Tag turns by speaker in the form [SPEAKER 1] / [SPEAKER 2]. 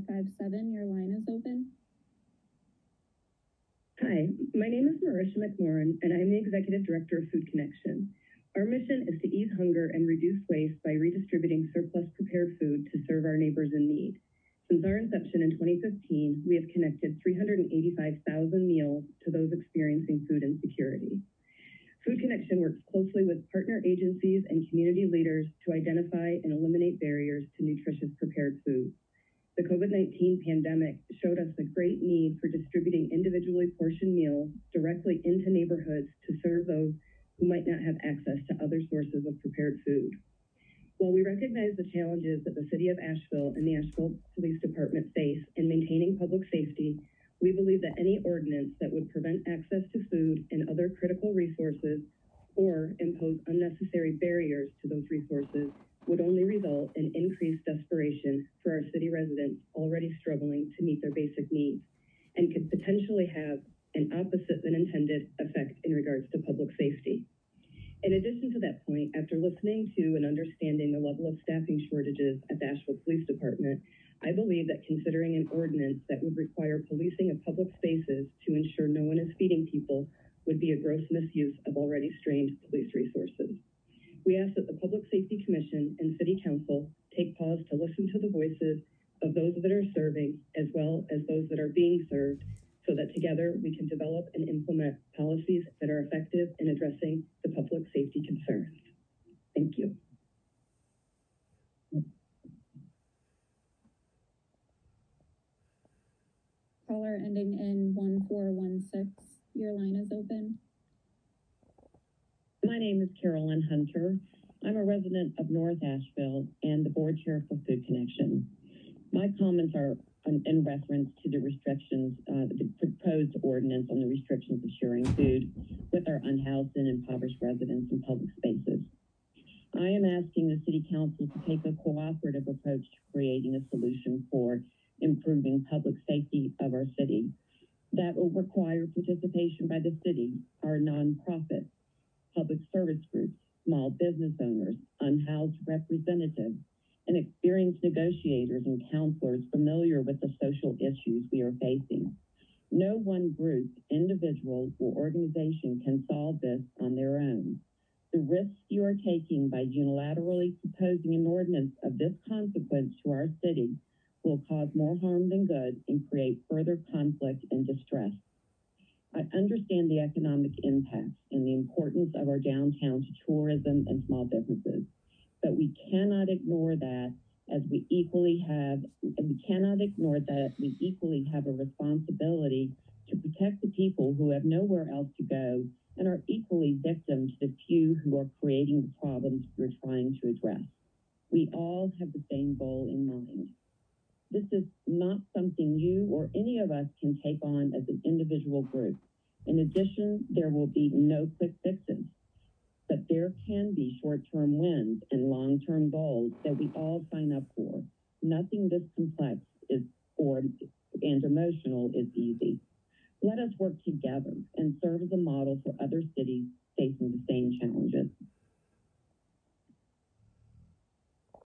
[SPEAKER 1] 557. Your line is open.
[SPEAKER 2] Hi, my name is Marisha McMorrin, and I'm the Executive Director of Food Connection. Our mission is to ease hunger and reduce waste by redistributing surplus prepared food to serve our neighbors in need. Since our inception in 2015, we have connected 385,000 meals to those experiencing food insecurity. Food Connection works closely with partner agencies and community leaders to identify and eliminate barriers to nutritious prepared food. The COVID-19 pandemic showed us the great need for distributing individually portioned meals directly into neighborhoods to serve those who might not have access to other sources of prepared food. While we recognize the challenges that the City of Asheville and the Asheville Police Department face in maintaining public safety, we believe that any ordinance that would prevent access to food and other critical resources or impose unnecessary barriers to those resources would only result in increased desperation for our city residents already struggling to meet their basic needs, and could potentially have an opposite than intended effect in regards to public safety. In addition to that point, after listening to and understanding the level of staffing shortages at the Asheville Police Department, I believe that considering an ordinance that would require policing of public spaces to ensure no one is feeding people would be a gross misuse of already strained police resources. We ask that the Public Safety Commission and City Council take pause to listen to the voices of those that are serving as well as those that are being served, so that together we can develop and implement policies that are effective in addressing the public safety concerns. Thank you.
[SPEAKER 1] Caller ending in 1416. Your line is open.
[SPEAKER 3] My name is Carolyn Hunter. I'm a resident of North Asheville and the board chair for Food Connection. My comments are in reference to the restrictions, the proposed ordinance on the restrictions of sharing food with our unhoused and impoverished residents in public spaces. I am asking the City Council to take a cooperative approach to creating a solution for improving public safety of our city. That will require participation by the city, our nonprofits, public service groups, small business owners, unhoused representatives, and experienced negotiators and counselors familiar with the social issues we are facing. No one group, individual, or organization can solve this on their own. The risks you are taking by unilaterally proposing an ordinance of this consequence to our city will cause more harm than good and create further conflict and distress. I understand the economic impacts and the importance of our downtown to tourism and small businesses, but we cannot ignore that we equally have a responsibility to protect the people who have nowhere else to go and are equally victim to the few who are creating the problems we're trying to address. We all have the same goal in mind. This is not something you or any of us can take on as an individual group. In addition, there will be no quick fixes, but there can be short-term wins and long-term goals that we all sign up for. Nothing this complex and emotional is easy. Let us work together and serve as a model for other cities facing the same challenges.